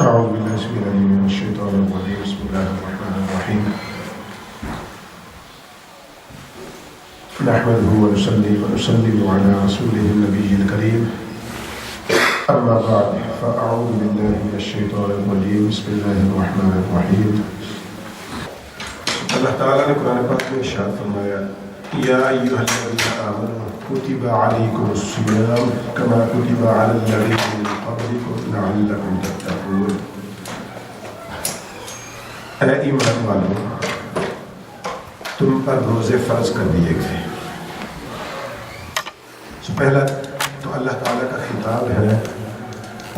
أعوذ بالله السميع العليم من الشيطان الرجيم بسم الله الرحمن الرحيم نحمده ونصلي على رسوله النبي الكريم أما بعد فأعوذ بالله من الشيطان الرجيم بسم الله الرحمن الرحيم اللہ تعالیٰ نے قرآن پاک میں ارشاد فرمایا یا ایھا الذین آمنوا کتب علیکم الصیام کما کتب علی الذین من قبلکم لعلکم تتقون۔ اے ایمان والو، تم پر روزے فرض کر دیے گئے۔ پہلا تو اللہ تعالیٰ کا خطاب ہے،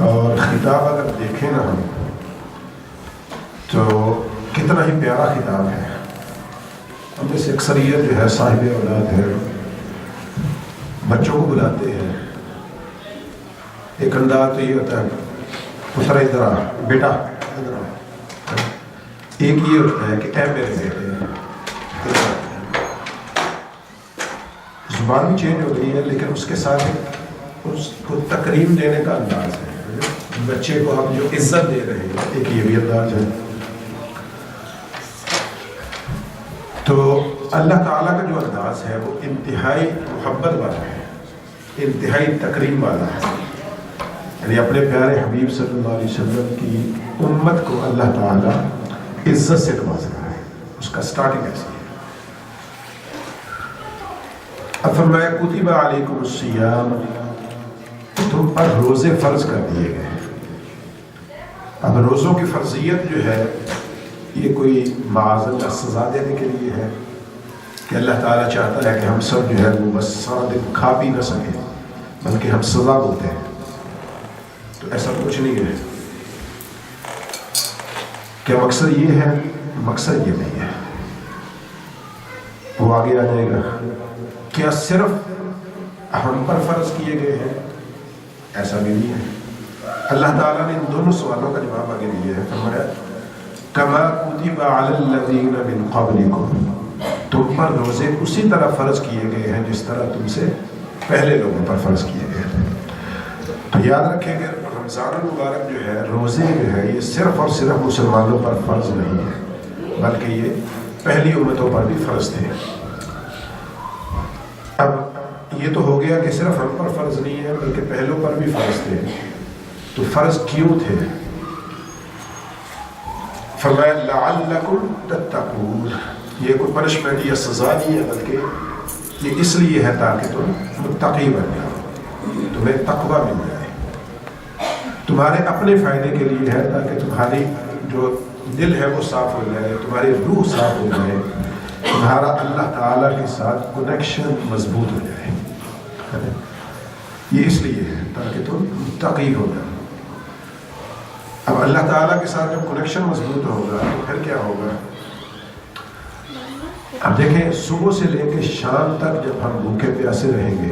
اور خطاب اگر دیکھیں نا ہم تو کتنا ہی پیارا خطاب ہے۔ ہم میں سے اکثریت جو ہے صاحب اولاد ہے، بچوں کو بلاتے ہیں، ایک انداز تو یہ ہوتا ہے پتر ادھر آ، بیٹا ادھر آ، ایک یہ ہوتا ہے کہ اے میرے بیٹے، زبان بھی چینج ہو گئی ہے لیکن اس کے ساتھ اس کو تکریم دینے کا انداز ہے۔ بچے کو آپ جو عزت دے رہے ہیں ایک یہ بھی انداز ہے۔ تو اللہ تعالیٰ کا جو انداز ہے وہ انتہائی محبت والا ہے، انتہائی تکریم والا ہے، یعنی اپنے پیارے حبیب صلی اللہ علیہ وسلم کی امت کو اللہ تعالیٰ عزت سے نواز رہا ہے۔ اس کا سٹارٹنگ ایسی ہے۔ اب فرمایا کتب علیکم الصیام، تم پر روزے فرض کر دیے گئے۔ اب روزوں کی فرضیت جو ہے یہ کوئی معاذ اللہ سزا دینے کے لیے ہے کہ اللہ تعالیٰ چاہتا ہے کہ ہم سب جو ہے وہ بس سارا دن کھا پی نہ سکیں، بلکہ ہم سزا ہوتے ہیں، تو ایسا کچھ نہیں ہے۔ کیا مقصد یہ ہے؟ مقصد یہ نہیں ہے، وہ آگے آ جائے گا۔ کیا صرف ہم پر فرض کیے گئے ہیں؟ ایسا بھی نہیں ہے۔ اللہ تعالیٰ نے ان دونوں سوالوں کا جواب آگے دیا ہے۔ فرمایا کما کتب علی الذین من قبلکم، تم پر روزے اسی طرح فرض کیے گئے ہیں جس طرح تم سے پہلے لوگوں پر فرض کیے گئے ہیں۔ تو یاد رکھیں کہ رمضان المبارک جو ہے، روزے جو ہے، یہ صرف اور صرف مسلمانوں پر فرض نہیں ہے بلکہ یہ پہلی امتوں پر بھی فرض تھے۔ اب یہ تو ہو گیا کہ صرف ہم پر فرض نہیں ہے بلکہ پہلوں پر بھی فرض تھے، تو فرض کیوں تھے؟ فرمایا لعلکم تتقون، یہ کوئی پنشمنٹ یا سزا نہیں ہے بلکہ یہ اس لیے ہے تاکہ تم متقی بن جاؤ، تمہیں تقوی مل جائے، تمہارے اپنے فائدے کے لیے ہے، تاکہ تمہاری جو دل ہے وہ صاف ہو جائے، تمہاری روح صاف ہو جائے، تمہارا اللہ تعالیٰ کے ساتھ کنیکشن مضبوط ہو جائے۔ یہ اس لیے ہے تاکہ تم متقی ہو جاؤ۔ اب اللہ تعالیٰ کے ساتھ جب کنیکشن مضبوط ہوگا تو پھر کیا ہوگا؟ اب دیکھیں، صبح سے لے کے شام تک جب ہم بھوکے پیاسے رہیں گے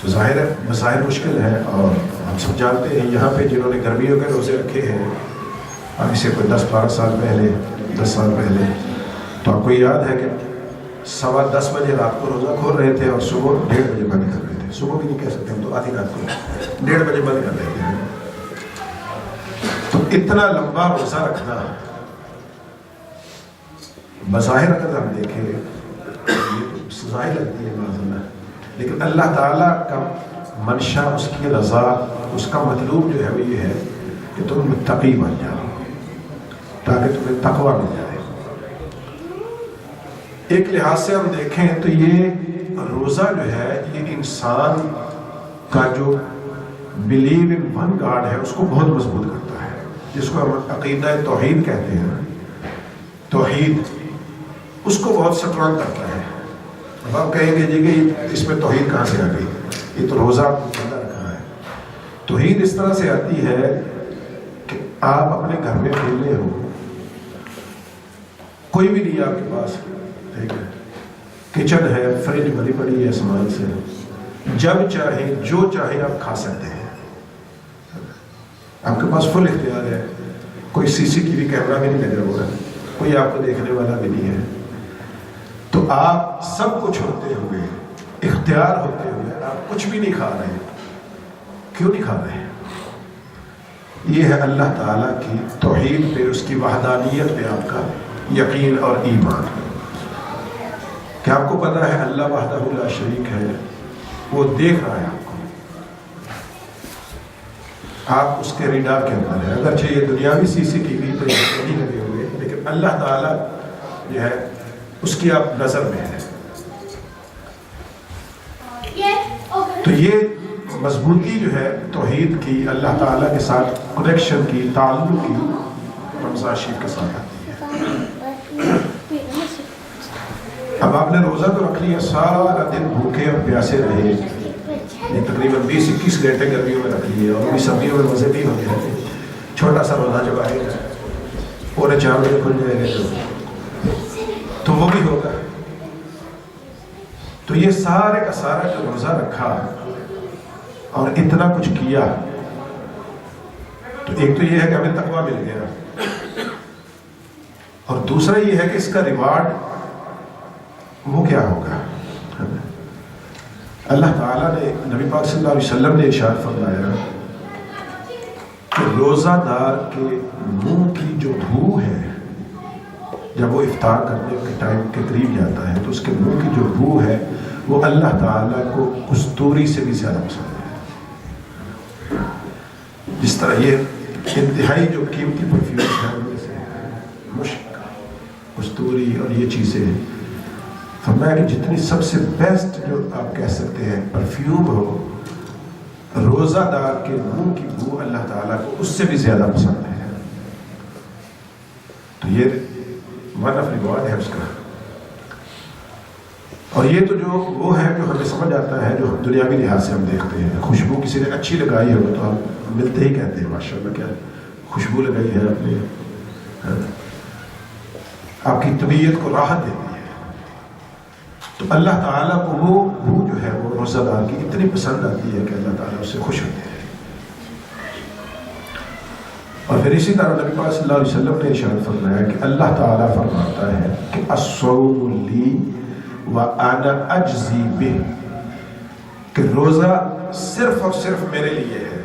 تو ظاہر ہے مسائل مشکل ہے، اور ہم سب جانتے ہیں یہاں پہ جنہوں نے گرمیوں کے روزے رکھے ہیں اب اسے کوئی 10-12 سال پہلے، 10 سال پہلے، تو آپ کو یاد ہے کہ 10:15 بجے رات کو روزہ کھول رہے تھے اور صبح 1:30 بجے بند کر رہے تھے۔ صبح بھی نہیں کہہ سکتے ہم، تو آدھی رات کو 1:30 بجے بند کر رہے تھے۔ تو اتنا لمبا روزہ رکھنا بظاہر اگر ہم دیکھیں یہ سزا ہی لگتی ہے معذاللہ، لیکن اللہ تعالیٰ کا منشا، اس کی رضا، اس کا مطلوب جو ہے وہ یہ ہے کہ تم متقی بن جاؤ تاکہ تمہیں تقوی مل جائے۔ ایک لحاظ سے ہم دیکھیں تو یہ روزہ جو ہے یہ انسان کا جو بلیو ان ون گاڈ ہے اس کو بہت مضبوط کرتا ہے، جس کو ہم عقیدہ توحید کہتے ہیں۔ توحید اس کو بہت سٹرانگ کرتا ہے۔ اب آپ کہیں گے جی کہ اس میں توحید کہاں سے آ گئی؟ یہ تو روزہ زندہ رکھنا ہے۔ توحید اس طرح سے آتی ہے کہ آپ اپنے گھر میں اکیلے ہو، کوئی بھی نہیں آپ کے پاس، ٹھیک ہے، کچن ہے، فریج بھری پڑی ہے سامان سے، جب چاہے جو چاہے آپ کھا سکتے ہیں، آپ کے پاس فل اختیار ہے، کوئی CCTV کیمرہ بھی نہیں لگا ہوا ہے، کوئی آپ کو دیکھنے والا بھی نہیں ہے، تو آپ سب کچھ ہوتے ہوئے، اختیار ہوتے ہوئے آپ کچھ بھی نہیں کھا رہے، کیوں نہیں کھا رہے؟ یہ ہے اللہ تعالیٰ کی توحید پہ، اس کی وحدانیت پہ آپ کا یقین اور ایمان، کہ آپ کو پتہ ہے اللہ وحدہ لا شریک ہے، وہ دیکھ رہا ہے آپ کو، آپ اس کے ریڈار کے اندر ہے. اگرچہ یہ دنیاوی سی سی ٹی وی پہ نہیں لگے ہوئے، لیکن اللہ تعالیٰ جو ہے اس کی آپ نظر میں ہے. تو یہ مضبوطی جو ہے توحید کی، اللہ تعالیٰ کے ساتھ کنیکشن کی، تعلق کی، رمضان شریف کے ساتھ آتی ہے. اب آپ نے روزہ تو رکھ لیا، سارا دن بھوکے اور پیاسے رہے، یہ تقریباً 20-21 گھنٹے گرمیوں میں رکھ لیے، اور بھی سردیوں میں مزے بھی ہوتے ہیں. چھوٹا سا روزہ جب آئے گا 4:45 بجے کھل جائے گا تو وہ بھی ہوگا. تو یہ سارے کا سارا جو روزہ رکھا اور اتنا کچھ کیا، تو ایک تو یہ ہے کہ ہمیں تقویٰ مل گیا، اور دوسرا یہ ہے کہ اس کا ریوارڈ وہ کیا ہوگا. اللہ تعالیٰ نے، نبی پاک صلی اللہ علیہ وسلم نے ارشاد فرمایا کہ روزہ دار کے منہ کی جو بو ہے، جب وہ افطار کرنے کے ٹائم کے قریب جاتا ہے تو اس کے منہ کی جو بو ہے وہ اللہ تعالیٰ کو کستوری سے بھی زیادہ پسند ہے. جس طرح یہ انتہائی جو قیمتی پرفیوم ہے ان میں سے مشک، کستوری اور یہ چیزیں، فرمایا کہ جتنی سب سے بیسٹ جو آپ کہہ سکتے ہیں پرفیوم ہو، روزہ دار کے منہ کی بو اللہ تعالیٰ کو اس سے بھی زیادہ پسند ہے. تو یہ ون آف ریوارڈ ہے اس کا. اور یہ تو جو وہ ہے جو ہمیں سمجھ آتا ہے، جو دنیاوی لحاظ سے ہم دیکھتے ہیں. خوشبو کسی نے اچھی لگائی ہو تو ہم ملتے ہی کہتے ہیں ماشاءاللہ کیا خوشبو لگائی ہے آپ نے، آپ کی طبیعت کو راحت دیتی ہے. تو اللہ تعالیٰ کو وہ بو جو ہے وہ روزہ دار کی اتنی پسند آتی ہے کہ اللہ تعالیٰ اس سے خوش ہوتے ہیں. اور پھر اسی طرح نبی پاک صلی اللہ علیہ وسلم نے ارشاد فرمایا کہ اللہ تعالیٰ فرماتا ہے کہ الصوم لی وانا اجزی بہ، کہ روزہ صرف اور صرف میرے لیے ہے،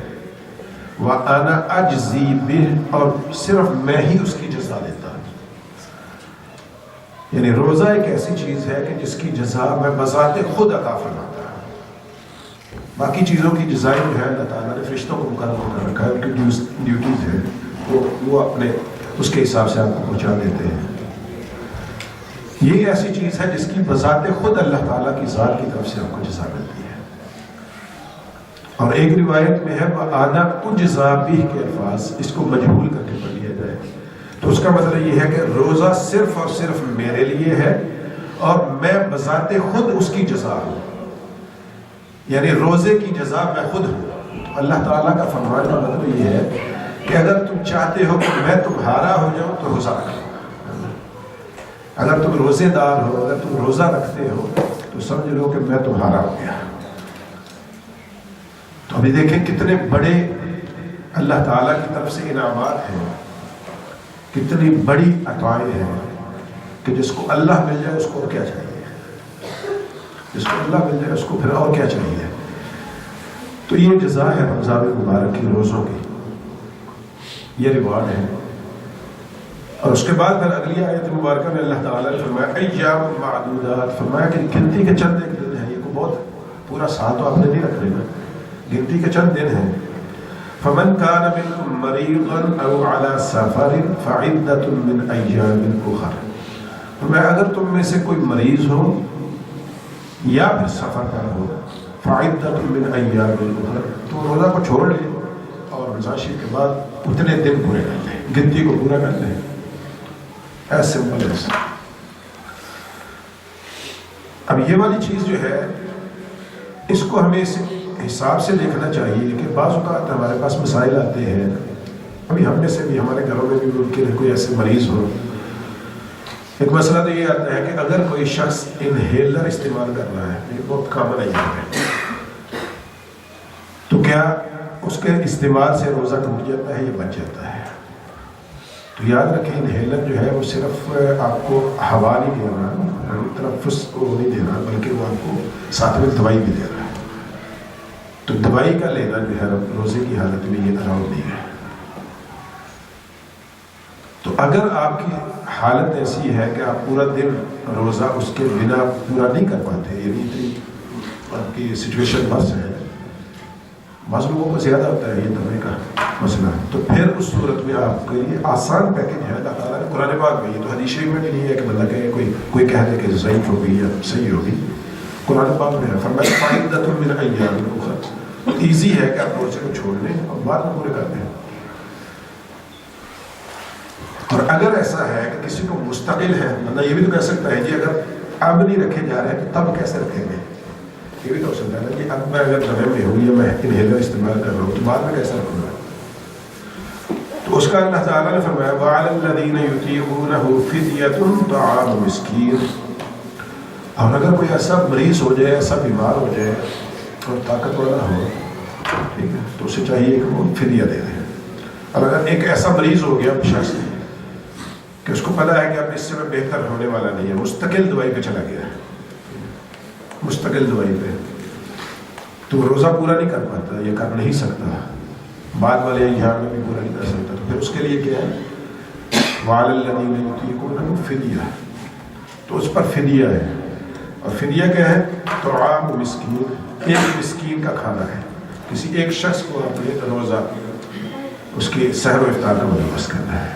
وانا اجزی بہ، اور صرف میں ہی اس کی جزا دیتا ہوں. یعنی روزہ ایک ایسی چیز ہے کہ جس کی جزا میں بذات خود عطا فرماتا ہوں. باقی چیزوں کی جزائیں جو ہے اللہ تعالیٰ نے فرشتوں کو مقرر کر رکھا ہے، ان کی ڈیوٹیز ہے، وہ اپنے اس کے حساب سے آپ کو پہنچا دیتے ہیں. یہ ایسی چیز ہے جس کی بذات خود اللہ تعالیٰ کی ذات کی طرف سے آپ کو جزا ملتی ہے. اور ایک روایت میں ہے وَأَنَا أُجْزَى بِهِ کے الفاظ، اس کو مجہول کر کے پڑھ لیا جائے تو اس کا مطلب یہ ہے کہ روزہ صرف اور صرف میرے لیے ہے اور میں بذات خود اس کی جزا ہوں. یعنی روزے کی جزا میں خود ہوں. اللہ تعالیٰ کا فرمان کا مطلب یہ ہے کہ اگر تم چاہتے ہو کہ میں تمہارا ہو جاؤں تو روزہ رکھو. اگر تم روزے دار ہو، اگر تم روزہ رکھتے ہو تو سمجھ لو کہ میں تمہارا ہو گیا. تو ابھی دیکھیں کتنے بڑے اللہ تعالیٰ کی طرف سے انعامات ہیں، کتنی بڑی عطائیں ہیں کہ جس کو اللہ مل جائے اس کو اور کیا چاہیے، جس کو اللہ مل جائے اس کو پھر اور کیا چاہیے. تو یہ جزا ہے رمضان مبارک کی روزوں کی، یہ ریوارڈ ہے. اور اس کے بعد پھر اگلی آیت مبارکہ میں اللہ تعالیٰ نے فرمایا ایام معدودات، فرمایا کہ گنتی کے چند ایک دن ہیں. یہ کو بہت پورا سال تو آپ نے نہیں رکھ لینا، گنتی کے چند دن ہیں. فمن كان منكم مريضا او على سفر فعدة من ايام اخر، فرمایا اگر تم میں سے کوئی مریض ہو یا پھر سفر پر ہو، فعدة من ايام اخر، تو روزہ کو چھوڑ لے اور رمضان شریف کے بعد اتنے دن پورے کر لیں، گنتی کو پورا کر لیں. As simple as. اب یہ والی چیز جو ہے اس کو ہمیں اس حساب سے دیکھنا چاہیے کہ بعض اوقات ہمارے پاس مسائل آتے ہیں. ابھی ہم میں سے بھی ہمارے گھروں میں بھی ممکن ہے کوئی ایسے مریض ہو. ایک مسئلہ تو یہ آتا ہے کہ اگر کوئی شخص انہیلر استعمال کر رہا ہے، یہ بہت کامن ہے، تو کیا اس کے استعمال سے روزہ ٹوٹ جاتا ہے یا بچ جاتا ہے؟ تو یاد رکھیں انہیلر جو ہے وہ صرف آپ کو ہوا نہیں دے رہا، تنفس کو نہیں دے رہا، بلکہ وہ آپ کو ساتھ میں دوائی بھی دے رہا ہے. تو دوائی کا لینا جو ہے روزے کی حالت میں یہ الاؤڈ نہیں ہے. تو اگر آپ کی حالت ایسی ہے کہ آپ پورا دن روزہ اس کے بنا پورا نہیں کر پاتے، یعنی آپ کی سچویشن بس ہے، بعض لوگوں کو زیادہ ہوتا ہے یہ دوائی کا مسئلہ، تو پھر اس صورت میں آپ کے لیے آسان پیکج ہے اللہ تعالیٰ نے قرآن پاک میں. یہ تو حدیث شریف میں بھی نہیں ہے کہ بندہ کہے کوئی کہہ دے کہ ضعیف ہوگی یا صحیح ہوگی، قرآن پاک میں ہے فرمایا فَعِدَّةٌ مِّنْ أَيَّامٍ أُخَرَ. ایزی ہے کہ آپ روزے کو چھوڑ لیں اور بعد میں پورے کر دیں. اور اگر ایسا ہے کہ کسی کو مستقل ہے، بندہ یہ بھی تو کہہ سکتا ہے جی اگر اب نہیں رکھے جا رہے تو تب کیسے رکھیں گے، یہ بھی تو ہو سکتا ہے نا کہ اب میں اگر دمے میں ہوں یا میں انہیلر استعمال کر رہا ہوں تو بعد میں کیسے رکھوں گا. تو اس کا اللہ تعالیٰ نے فرمایا وَعَلَى الَّذِينَ يُطِيقُونَهُ فِدْيَةٌ طَعَامُ مِسْكِينٍ. اور اگر کوئی ایسا مریض ہو جائے، ایسا بیمار ہو جائے اور طاقت والا ہو، ٹھیک ہے، تو اسے چاہیے کہ وہ فدیہ دے دے. اور اگر ایک ایسا مریض ہو گیا شخص کہ اس کو پتا ہے کہ اب اس سے میں بہتر ہونے والا نہیں ہے، مستقل دوائی پہ چلا گیا ہے، مستقل دوائی پہ، تو روزہ پورا نہیں کر پاتا یا کر نہیں سکتا، بعد والے ایام میں بھی پورا نہیں کر سکتا، تو پھر اس کے لیے کیا ہے وَعَلَى الَّذِينَ يُطِيقُونَهُ فِدْيَةٌ. تو اس پر فدیہ ہے. اور فدیہ کیا ہے؟ طعام مسکین، ایک مسکین کا کھانا ہے. کسی ایک شخص کو آپ نے روزہ اس کی سحر و افطار کا بندوبست کرنا ہے.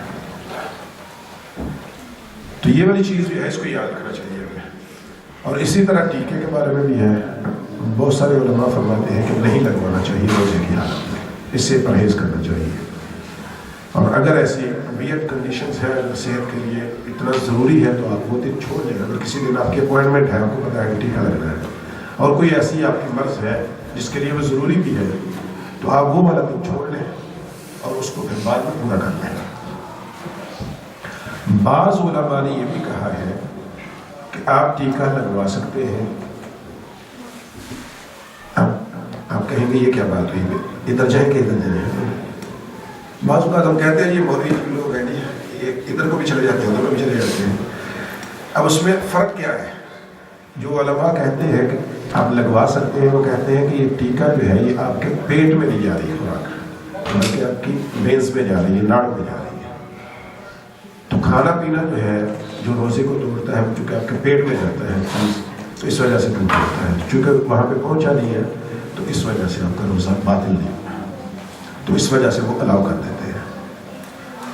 تو یہ والی چیز جو ہے اس کو یاد رکھنا چاہیے ہمیں. اور اسی طرح ٹیکے کے بارے میں بھی ہے، بہت سارے علماء فرماتے ہیں کہ نہیں لگوانا چاہیے روزے کی حالت میں، اس سے پرہیز کرنا چاہیے. اور اگر ایسی ویئرڈ کنڈیشنز ہے صحت کے لیے اتنا ضروری ہے تو آپ وہ دن چھوڑ دیں. اگر کسی دن آپ کی اپوائنٹمنٹ ہے، آپ کو پتہ ہے کہ ٹیکہ لگنا ہے، اور کوئی ایسی آپ کی مرض ہے جس کے لیے وہ ضروری بھی ہے، تو آپ وہ والا دن چھوڑ لیں اور اس کو پھر بعد میں پورا کر لیں. بعض علماء نے یہ بھی کہا ہے کہ آپ ٹیکہ لگوا سکتے ہیں. آپ کہیں گے یہ کیا بات ہوئی، ادھر جائیں کہ ادھر جائیں. بعض اوقات ہم کہتے ہیں یہ مولوی لوگ ہیں نہیں، ادھر کو بھی چلے جاتے ہیں ادھر کو بھی چلے جاتے ہیں. اب اس میں فرق کیا ہے؟ جو علماء کہتے ہیں کہ آپ لگوا سکتے ہیں، وہ کہتے ہیں کہ یہ ٹیکہ جو ہے یہ آپ کے پیٹ میں نہیں جا رہی خوراک، بلکہ آپ کی وینز میں جا رہی ہے، ناڑ میں جا رہی ہے. تو کھانا پینا جو ہے جو روزے کو توڑتا ہے چونکہ آپ کے پیٹ میں جاتا ہے تو اس وجہ سے ٹوٹ جاتا ہے. چونکہ وہاں پہ پہنچا نہیں ہے تو اس وجہ سے آپ کا روزہ باطل نہیں ہوگا، تو اس وجہ سے وہ الاؤ کر دیتے ہیں.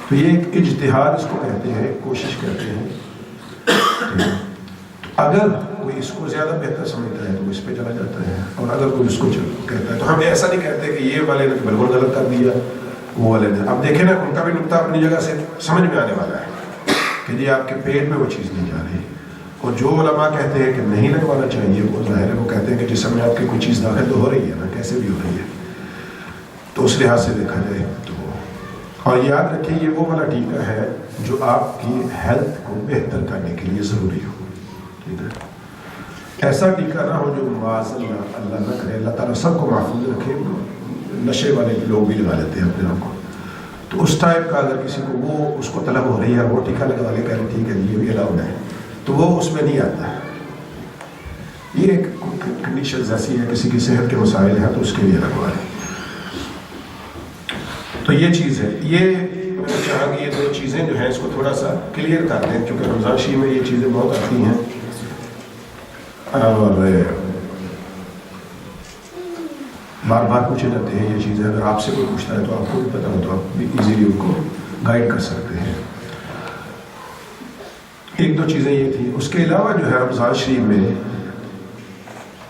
تو یہ ایک اجتہاد اس کو کہتے ہیں، کوشش کرتے ہیں. اگر کوئی اس کو زیادہ بہتر سمجھتا ہے تو وہ اس پہ چلا جاتا ہے، اور اگر کوئی اس کو کہتا ہے تو ہم ایسا نہیں کہتے کہ یہ والے نے بالکل غلط کر دیا، وہ والے نے. اب دیکھیں نا ان کا بھی نقطہ اپنی جگہ سے سمجھ میں آنے والا ہے کہ جی آپ کے پیٹ میں وہ چیز نہیں جا رہی. اور جو علماء کہتے ہیں کہ نہیں لگوانا چاہیے، وہ ظاہر ہے وہ کہتے ہیں کہ جسم میں آپ کی کوئی چیز داخل تو ہو رہی ہے نا، کیسے بھی ہو رہی ہے، تو اس لحاظ سے دیکھا جائے تو. اور یاد رکھیں یہ وہ والا ٹیکہ ہے جو آپ کی ہیلتھ کو بہتر کرنے کے لیے ضروری ہو. ٹھیک ہے، ایسا ٹیکہ نہ ہو جو معاذ اللہ نہ کرے، اللہ تعالیٰ سب کو محفوظ رکھے. نشے والے لوگ بھی لگا لیتے ہیں اپنے آپ کو، تو اس ٹائپ کا اگر کسی کو وہ اس کو طلب ہو رہی ہے وہ ٹیکہ لگوا لے کر ٹھیک ہے یہ بھی الاؤڈ ہے، تو وہ اس میں نہیں آتا ہے. یہ ایک کنڈیشن ایسی ہے کسی کی صحت کے مسائل ہیں تو اس کے لیے لگوا لیں. تو یہ چیز ہے. یہ میں نے چاہا کہ یہ دو چیزیں جو ہیں اس کو تھوڑا سا کلیئر کر دیں، کیونکہ رمضان شریف میں یہ چیزیں بہت آتی ہیں اور بار بار پوچھے جاتے ہیں یہ چیزیں. اگر آپ سے کوئی پوچھتا ہے تو آپ کو بھی پتہ ہو تو آپ بھی ایزیلی ان کو گائیڈ کر سکتے ہیں. ایک دو چیزیں یہ تھیں. اس کے علاوہ جو ہے رمضان شریف میں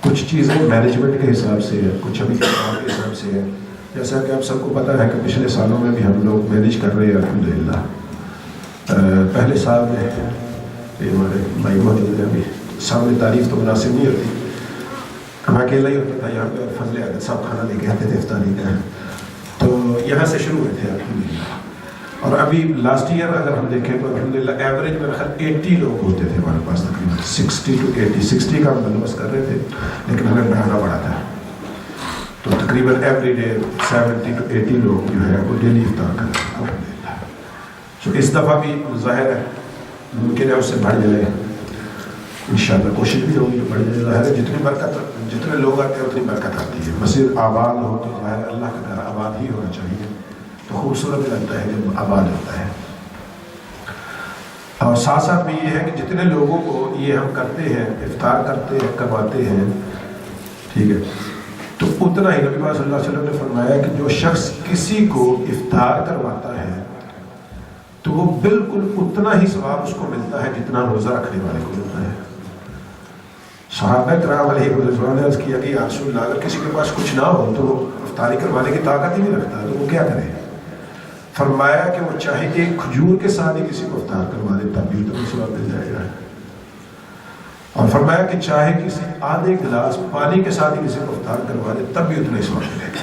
کچھ چیزیں مینجمنٹ کے حساب سے ہے، کچھ ابھی کام کے حساب سے ہے. جیسا کہ آپ سب کو پتہ ہے کہ پچھلے سالوں میں بھی ہم لوگ مینیج کر رہے ہیں الحمدللہ. پہلے سال میں یہ ہمارے بھائی موجود ہیں، ابھی سامنے تعریف تو مناسب نہیں ہوتی، ہم اکیلا ہی ہوتا تھا یہاں پہ، اور فضل عادت صاحب کھانا لے کے آتے تھے افطاری کا، تو یہاں سے شروع ہوئے تھے الحمدللہ. اور ابھی لاسٹ ایئر اگر ہم دیکھیں تو الحمدللہ ایوریج میرا خیال 80 لوگ ہوتے تھے ہمارے پاس، تقریباً 60 to 80. 60 کا ہم بندوبست کر رہے تھے لیکن ہمیں بڑھانا پڑا تھا، تو تقریباً ایوری ڈے 70 to 80 لوگ جو ہے وہ ڈیلی افطار کر رہے ہیں الحمدللہ. تو اس دفعہ بھی ظاہر ہے ممکن ہے اس سے بڑھ جائے. انشاءاللہ کوشش بھی ہوگی جو بڑی ظاہر ہے جتنے لوگ آتے ہیں اتنی برکت آتی ہے. مسجد آباد ہو تو ظاہر ہے اللہ کا گھر آباد ہی ہونا چاہیے, تو خوبصورت لگتا ہے جب آباد ہوتا ہے. اور ساتھ ساتھ میں یہ ہے کہ جتنے لوگوں کو یہ ہم کرتے ہیں, افطار کرتے ہیں, کرواتے ہیں, ٹھیک ہے, تو اتنا ہی نبی صلی اللہ علیہ وسلم نے فرمایا کہ جو شخص کسی کو افطار کرواتا ہے تو وہ بالکل اتنا ہی ثواب اس کو ملتا ہے جتنا روزہ رکھنے والے کو ملتا ہے. صحابہ کرام علیہ رضوان نے عرض کیا کہ یا رسول اللہ, اگر کسی کے پاس کچھ نہ ہو تو وہ افطاری کروانے کی طاقت ہی نہیں رکھتا تو وہ کیا کرے؟ فرمایا کہ وہ چاہے ایک کھجور کے ساتھ ہی کسی کو افطار کروا دے تب بھی اتنا ثواب مل جائے گا. اور فرمایا کہ چاہے کسی آدھے گلاس پانی کے ساتھ ہی کسی کو افطار کروا دے تب بھی اتنا ثواب ملے گا.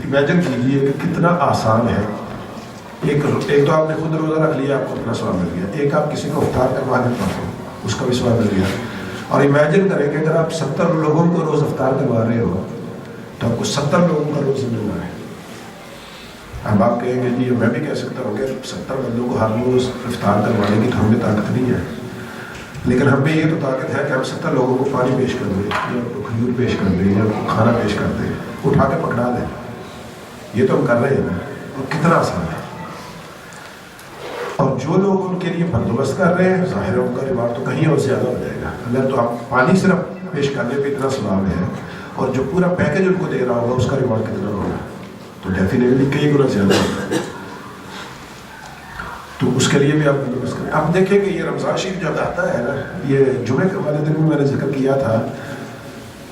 امیجن کیجیے کہ کتنا آسان ہے. ایک تو آپ نے خود روزہ رکھ لیا, آپ کو اتنا ثواب مل گیا. ایک آپ کسی کو افطار کروا دیتا ہو, اس کا بھی ثواب مل گیا. اور امیجن کریں کہ اگر آپ 70 لوگوں کو روز افطار کروا رہے ہو تو آپ کو 70 لوگوں کا روز مل رہا ہے. اب آپ کہیں گے جی میں بھی کہہ سکتا ہوں کہ 70 بندوں کو ہر روز افطار کروانے کی تو ہمیں طاقت نہیں ہے, لیکن ہمیں یہ تو طاقت ہے کہ ہم 70 لوگوں کو پانی پیش کر دیں, یا ان کو کھجور پیش کر دیں, یا ان کو کھانا پیش کر دیں, اٹھا کے پکڑا دیں. یہ تو ہم کر رہے ہیں نا, اور کتنا آسان ہے. اور جو لوگ ان کے لیے بندوبست کر رہے ہیں ظاہر ان کا ریوارڈ تو کہیں اور زیادہ ہو جائے گا. اگر تو آپ پانی صرف پیش کرنے پہ اتنا ثواب ہے, اور جو پورا پیکج ان کو دے رہا ہوگا اس کا ریوارڈ کتنا ہوگا, تو ڈیفینیٹلی کئی گنا زیادہ ہوگا. تو اس کے لیے بھی آپ بندوبست کریں. آپ دیکھیں کہ یہ رمضان شریف جب آتا ہے نا, یہ جمعے کے والے دن میں نے ذکر کیا تھا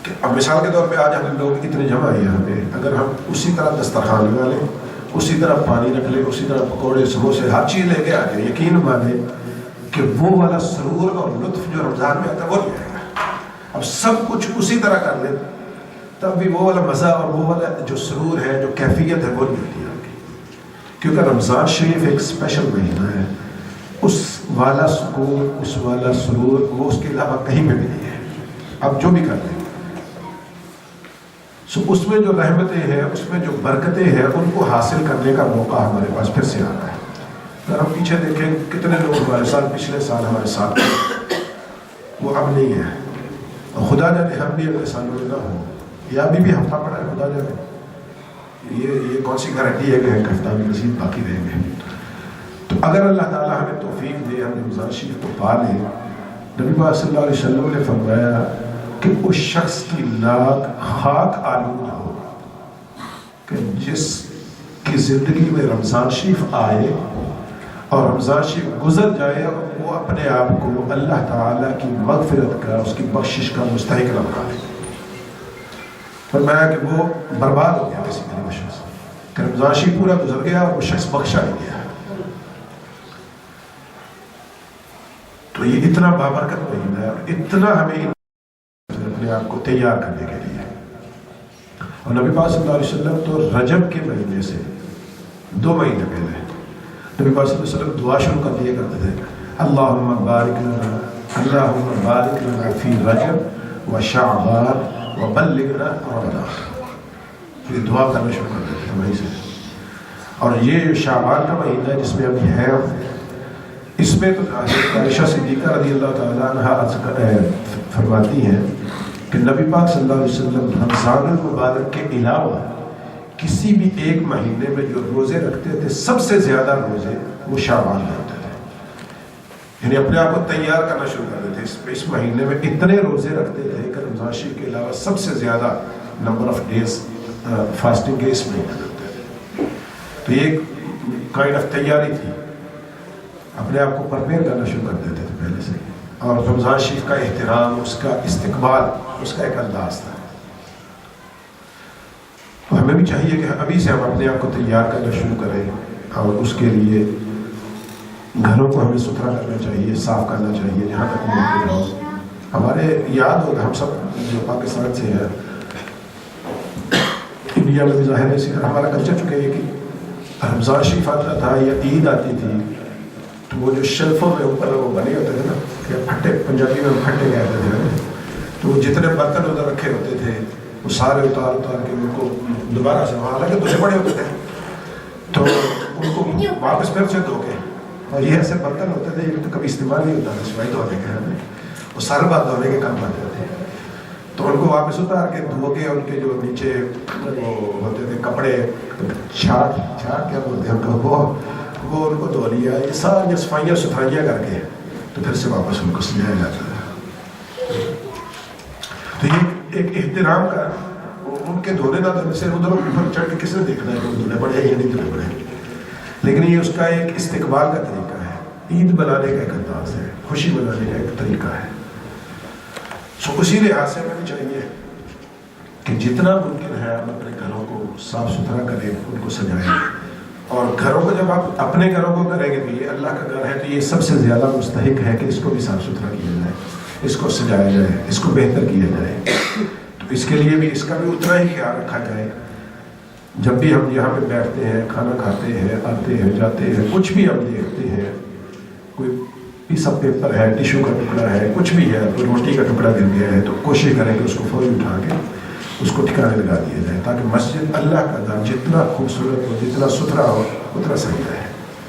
کہ اب مثال کے طور پہ آج ہم لوگ اتنے جمع ہیں یہاں پہ, اگر ہم اسی طرح دسترخوان لگا لیں, اسی طرح پانی رکھ لیں, اسی طرح پکوڑے سموسے ہر چیز لے کے آ جائیں, یقین مانیں کہ وہ والا سرور اور لطف جو رمضان میں آتا ہے وہ نہیں آئے گا. اب سب کچھ اسی طرح کر لیں تب بھی وہ والا مزہ اور وہ والا جو سرور ہے, جو کیفیت ہے وہ نہیں ملتی آپ کی, کیونکہ رمضان شریف ایک اسپیشل مہینہ ہے. اس والا سکون, اس والا سرور وہ اس کے علاوہ کہیں پہ بھی نہیں ہے. اب جو بھی کر لیں اس میں جو رحمتیں ہیں, اس میں جو برکتیں ہیں, ان کو حاصل کرنے کا موقع ہمارے پاس پھر سے آتا ہے. اگر ہم پیچھے دیکھیں کتنے لوگ ہمارے ساتھ پچھلے سال ہمارے ساتھ وہ اب نہیں ہے, اور خدا جانے ہم بھی اگلے سالوں میں نہ ہوں, یا ابھی بھی ہفتہ پڑا ہے, خدا جانے یہ کون سی گارنٹی ہے کہ ایک ہفتہ بھی مزید باقی رہیں گے. تو اگر اللہ تعالیٰ ہمیں توفیق دے, ہم رمضان شریف کو پا لیں, نبی پاک صلی اللہ علیہ وسلم نے فرمایا کہ اس شخص کی لاک خاک آلود ہو کہ جس کی زندگی میں رمضان شریف آئے اور رمضان شریف گزر جائے اور وہ اپنے آپ کو اللہ تعالیٰ کی مغفرت کا, اس کی بخشش کا مستحق نہ بنا لے. فرمایا کہ وہ برباد ہو گیا کسی طرح شخص, کہ رمضان شریف پورا گزر گیا اور وہ شخص بخشا نہیں گیا. تو یہ اتنا بابرکت مہینہ ہے, اور اتنا ہمیں اپنے آپ کو تیار کرنے کے لیے. اور نبی پاک صلی اللہ علیہ وسلم تو رجب کے مہینے سے 2 مہینے پہلے نبی پاک صلی اللہ علیہ وسلم دعا شروع کر دیا کرتے تھے, اللہم بارک لنا فی رجب و شعبان و بلغنا رمضان. یہ دعا کرنا شروع کر دیتے تھے وہیں سے. اور یہ شعبان کا مہینہ ہے جس میں ابھی ہے, اس میں تو عائشہ صدیقہ رضی اللہ تعالیٰ عنہا فرماتی ہیں کہ نبی پاک صلی اللہ علیہ وسلم رمضان المبارک کے علاوہ کسی بھی ایک مہینے میں جو روزے رکھتے تھے, سب سے زیادہ روزے وہ شعبان میں ہوتے تھے. یعنی اپنے آپ کو تیار کرنا شروع کر دیتے تھے. اس مہینے میں اتنے روزے رکھتے تھے کہ رمضان شریف کے علاوہ سب سے زیادہ نمبر آف ڈیز فاسٹنگ کے اس مہینے رکھتے تھے. تو یہ ایک کائنڈ آف تیاری تھی, اپنے آپ کو پرپیئر کرنا شروع کر دیتے تھے پہلے سے. اور رمضان شریف کا احترام, اس کا استقبال, اس کا ایک انداز تھا. تو ہمیں بھی چاہیے کہ ابھی سے ہم اپنے آپ کو تیار کرنا شروع کریں, اور اس کے لیے گھروں کو ہمیں ستھرا کرنا چاہیے, صاف کرنا چاہیے جہاں تک ممکن ہو. ہمارے یاد ہوگا ہم سب جو پاکستان سے ہیں, انڈیا میں بھی ظاہر ہے ہمارا کلچر چکے ہے کہ رمضان شریف آتا تھا یا عید آتی تھی تو وہ جو شیلفوں میں اوپر وہ بنے ہوتے تھے نا, کہ پھٹے, پنجابی میں پھٹے کہتے تھے, تو وہ جتنے برتن ادھر رکھے ہوتے تھے وہ سارے اتار کے ان کو دوبارہ سے, وہاں حالانکہ دوسرے بڑے ہوتے تھے, تو ان کو واپس پھر سے دھو کے اور یہ ایسے برتن ہوتے تھے یہ تو کبھی استعمال نہیں ہوتا تھا سوائی دھونے کے ہمیں، وہ سارا بات دھونے کے کام آتے تھے. تو ان کو واپس اتار کے دھو کے ان کے جو نیچے وہ ہوتے تھے کپڑے چھاٹ کیا بولتے ہیں ان کو، وہ ان کو دھو لیا، یہ ساری صفائیاں ستھرائیاں کر کے تو پھر سے واپس ان کو سجایا جاتا تھا. تو یہ ایک احترام کا، ان کے دھونے نہ دھونے سے ادھر اوپر چڑھ کے کس نے دیکھنا ہے کہ دھونے پڑے یا نہیں دھونے پڑے، لیکن یہ اس کا ایک استقبال کا طریقہ ہے، عید منانے کا ایک انداز ہے، خوشی منانے کا ایک طریقہ ہے. سو اسی لحاظ سے ہمیں چاہیے کہ جتنا ممکن ہے ہم اپنے گھروں کو صاف ستھرا کریں، ان کو سجائیں. اور گھروں کو جب آپ اپنے گھروں کو کریں گے تو یہ اللہ کا گھر ہے تو یہ سب سے زیادہ مستحق ہے کہ اس کو بھی صاف ستھرا کیا جائے، اس کو سجایا جائے، اس کو بہتر کیا جائے. تو اس کے لیے بھی اس کا بھی اتنا ہی خیال رکھا جائے. جب بھی ہم یہاں پہ بیٹھتے ہیں، کھانا کھاتے ہیں، آتے ہیں جاتے ہیں، کچھ بھی ہم دیکھتے ہیں، کوئی پیس آف پیپر ہے، ٹیشو کا ٹکڑا ہے، کچھ بھی ہے، کوئی روٹی کا ٹکڑا گر گیا ہے تو کوشش کریں کہ اس کو فوری اٹھا کے اس کو ٹھکانے لگا دیا جائے، تاکہ مسجد اللہ کا گھر جتنا خوبصورت ہو، جتنا ستھرا ہو، اتنا صحیح رہے.